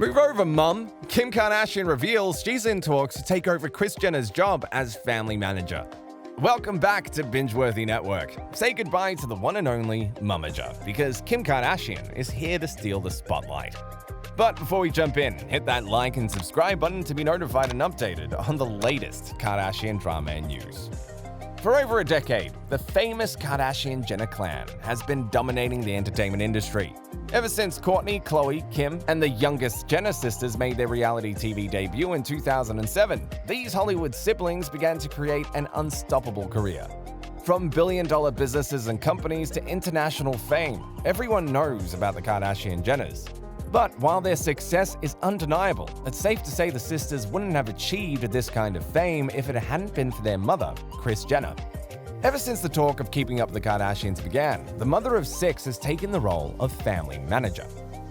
Move over, mum. Kim Kardashian reveals she's in talks to take over Kris Jenner's job as family manager. Welcome back to Bingeworthy Network. Say goodbye to the one and only Momager, because Kim Kardashian is here to steal the spotlight. But before we jump in, hit that like and subscribe button to be notified and updated on the latest Kardashian drama and news. For over a decade, the famous Kardashian-Jenner clan has been dominating the entertainment industry. Ever since Kourtney, Khloe, Kim, and the youngest Jenner sisters made their reality TV debut in 2007, these Hollywood siblings began to create an unstoppable career. From billion-dollar businesses and companies to international fame, everyone knows about the Kardashian-Jenners. But while their success is undeniable, it's safe to say the sisters wouldn't have achieved this kind of fame if it hadn't been for their mother, Kris Jenner. Ever since the talk of keeping up the Kardashians began, the mother of six has taken the role of family manager.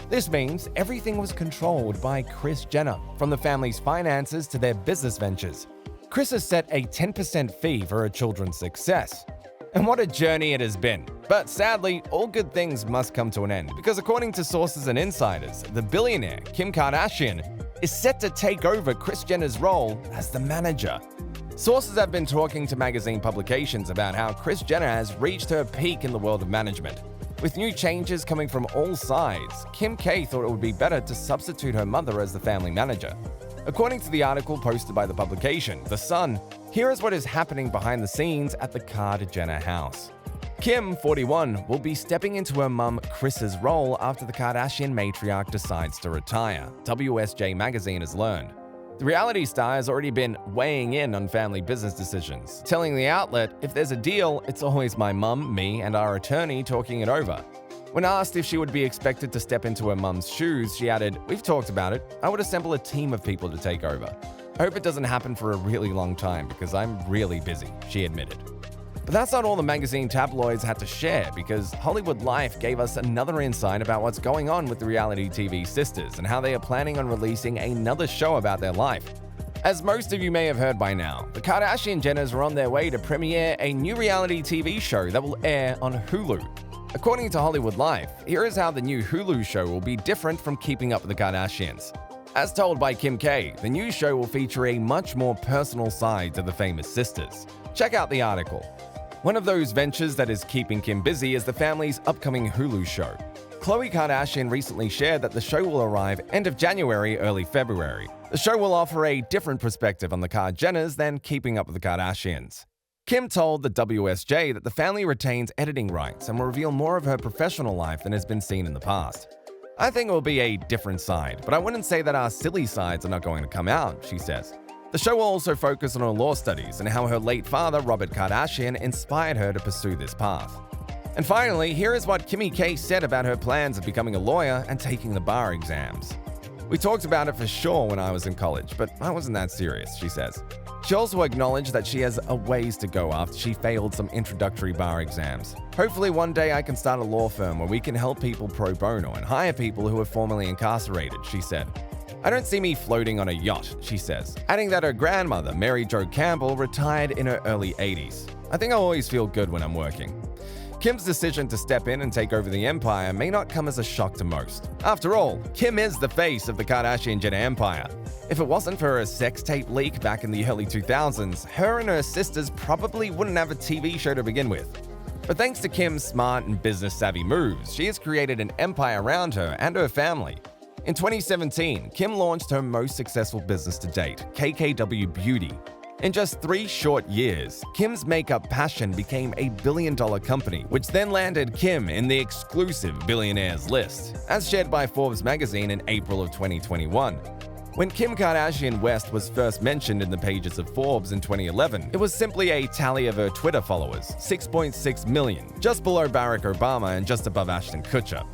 This means everything was controlled by Kris Jenner, from the family's finances to their business ventures. Kris has set a 10% fee for her children's success. And what a journey it has been. But sadly, all good things must come to an end, because according to sources and insiders, the billionaire Kim Kardashian is set to take over Kris Jenner's role as the manager. Sources have been talking to magazine publications about how Kris Jenner has reached her peak in the world of management. With new changes coming from all sides, Kim K thought it would be better to substitute her mother as the family manager. According to the article posted by the publication, The Sun, here is what is happening behind the scenes at the Kard-Jenner house. Kim, 41, will be stepping into her mum Kris's role after the Kardashian matriarch decides to retire, WSJ magazine has learned. The reality star has already been weighing in on family business decisions, telling the outlet, "If there's a deal, it's always my mum, me, and our attorney talking it over." When asked if she would be expected to step into her mum's shoes, she added, "We've talked about it. I would assemble a team of people to take over. I hope it doesn't happen for a really long time because I'm really busy," she admitted. But that's not all the magazine tabloids had to share, because Hollywood Life gave us another insight about what's going on with the reality TV sisters and how they are planning on releasing another show about their life. As most of you may have heard by now, the Kardashian-Jenners are on their way to premiere a new reality TV show that will air on Hulu. According to Hollywood Life, here is how the new Hulu show will be different from Keeping Up with the Kardashians. As told by Kim K, the new show will feature a much more personal side to the famous sisters. Check out the article. One of those ventures that is keeping Kim busy is the family's upcoming Hulu show. Khloe Kardashian recently shared that the show will arrive end of January, early February. The show will offer a different perspective on the Kard-Jenners than Keeping Up with the Kardashians. Kim told the WSJ that the family retains editing rights and will reveal more of her professional life than has been seen in the past. "I think it will be a different side, but I wouldn't say that our silly sides are not going to come out," she says. The show will also focus on her law studies and how her late father, Robert Kardashian, inspired her to pursue this path. And finally, here is what Kimmy K said about her plans of becoming a lawyer and taking the bar exams. "We talked about it for sure when I was in college, but I wasn't that serious," she says. She also acknowledged that she has a ways to go after she failed some introductory bar exams. "Hopefully one day I can start a law firm where we can help people pro bono and hire people who are formerly incarcerated," she said. "I don't see me floating on a yacht," she says, adding that her grandmother, Mary Jo Campbell, retired in her early 80s. "I think I always feel good when I'm working." Kim's decision to step in and take over the empire may not come as a shock to most. After all, Kim is the face of the Kardashian-Jenner empire. If it wasn't for her sex tape leak back in the early 2000s, her and her sisters probably wouldn't have a TV show to begin with. But thanks to Kim's smart and business-savvy moves, she has created an empire around her and her family. In 2017, Kim launched her most successful business to date, KKW Beauty. In just 3 short years, Kim's makeup passion became a billion-dollar company, which then landed Kim in the exclusive billionaires list, as shared by Forbes magazine in April of 2021. When Kim Kardashian West was first mentioned in the pages of Forbes in 2011, it was simply a tally of her Twitter followers, 6.6 million, just below Barack Obama and just above Ashton Kutcher.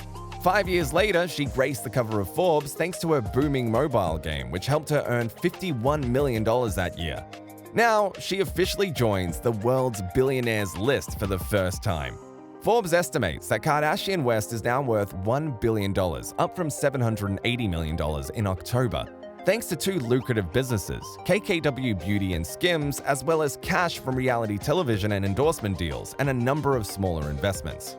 5 years later, she graced the cover of Forbes thanks to her booming mobile game, which helped her earn $51 million that year. Now, she officially joins the world's billionaires list for the first time. Forbes estimates that Kardashian West is now worth $1 billion, up from $780 million in October, thanks to 2 lucrative businesses, KKW Beauty and Skims, as well as cash from reality television and endorsement deals, and a number of smaller investments.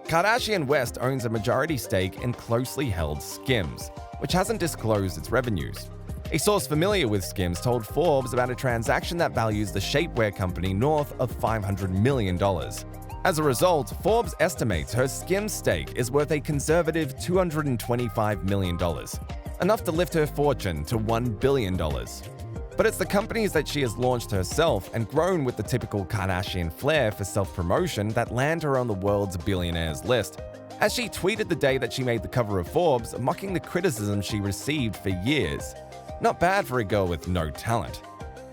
Kardashian West owns a majority stake in closely held Skims. which hasn't disclosed its revenues. A source familiar with Skims told Forbes about a transaction that values the shapewear company north of $500 million. As a result, Forbes estimates her Skims stake is worth a conservative $225 million, enough to lift her fortune to $1 billion. But it's the companies that she has launched herself and grown with the typical Kardashian flair for self-promotion that land her on the world's billionaires list. As she tweeted the day that she made the cover of Forbes, mocking the criticism she received for years. Not bad for a girl with no talent.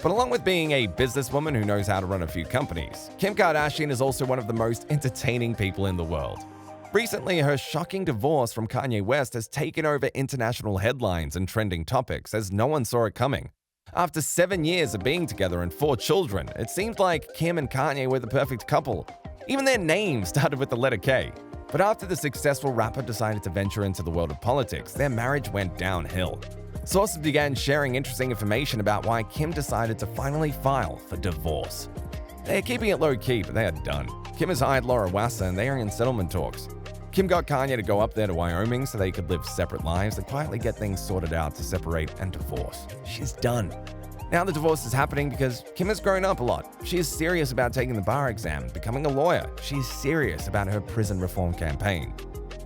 But along with being a businesswoman who knows how to run a few companies, Kim Kardashian is also one of the most entertaining people in the world. Recently, her shocking divorce from Kanye West has taken over international headlines and trending topics as no one saw it coming. After 7 years of being together and 4 children, it seemed like Kim and Kanye were the perfect couple. Even their names started with the letter K. But after the successful rapper decided to venture into the world of politics, their marriage went downhill. Sources began sharing interesting information about why Kim decided to finally file for divorce. They are keeping it low-key, but they are done. Kim has hired Laura Wasser and they are in settlement talks. Kim got Kanye to go up there to Wyoming so they could live separate lives and quietly get things sorted out to separate and divorce. She's done. Now the divorce is happening because Kim has grown up a lot. She is serious about taking the bar exam, becoming a lawyer. She's serious about her prison reform campaign.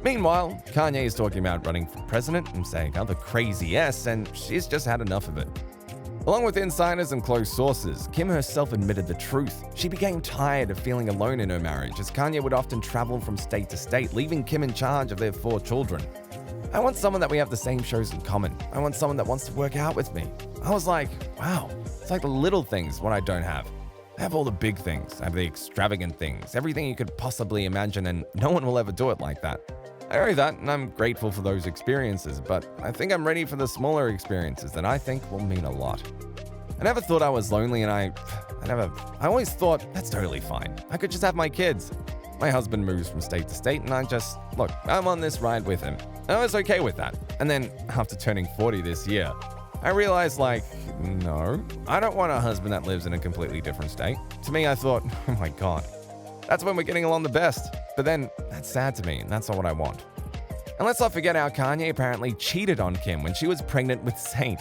Meanwhile, Kanye is talking about running for president and saying other crazy S, and she's just had enough of it. Along with insiders and close sources, Kim herself admitted the truth. She became tired of feeling alone in her marriage, as Kanye would often travel from state to state, leaving Kim in charge of their 4 children. I want someone that we have the same shows in common. I want someone that wants to work out with me. I was like, wow, it's like the little things what I don't have. I have all the big things. I have the extravagant things, everything you could possibly imagine, and no one will ever do it like that. I know that, and I'm grateful for those experiences, but I think I'm ready for the smaller experiences that I think will mean a lot. I never thought I was lonely, and I always thought, that's totally fine. I could just have my kids. My husband moves from state to state, and I'm on this ride with him. And I was okay with that. And then, after turning 40 this year, I realized, no, I don't want a husband that lives in a completely different state. To me, I thought, oh my God, that's when we're getting along the best. But then, that's sad to me, and that's not what I want. And let's not forget how Kanye apparently cheated on Kim when she was pregnant with Saint.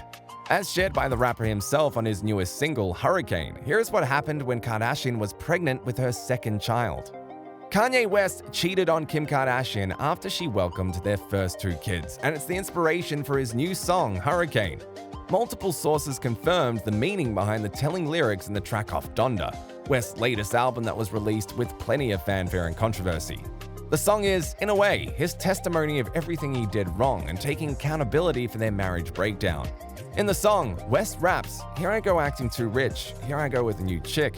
As shared by the rapper himself on his newest single, Hurricane, here's what happened when Kardashian was pregnant with her second child. Kanye West cheated on Kim Kardashian after she welcomed their first 2 kids, and it's the inspiration for his new song, Hurricane. Multiple sources confirmed the meaning behind the telling lyrics in the track off Donda, West's latest album that was released with plenty of fanfare and controversy. The song is, in a way, his testimony of everything he did wrong and taking accountability for their marriage breakdown. In the song, West raps, "Here I go acting too rich, here I go with a new chick.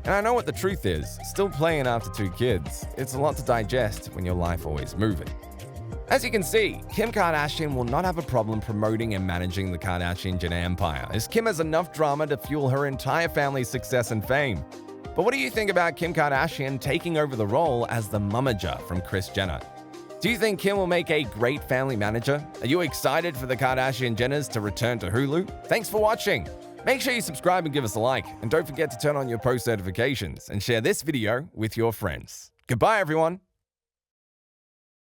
And I know what the truth is, still playing after 2 kids. It's a lot to digest when your life always moving." As you can see, Kim Kardashian will not have a problem promoting and managing the Kardashian-Jenner empire, as Kim has enough drama to fuel her entire family's success and fame. But what do you think about Kim Kardashian taking over the role as the momager from Kris Jenner? Do you think Kim will make a great family manager? Are you excited for the Kardashian-Jenners to return to Hulu? Thanks for watching! Make sure you subscribe and give us a like, and don't forget to turn on your post notifications and share this video with your friends. Goodbye, everyone!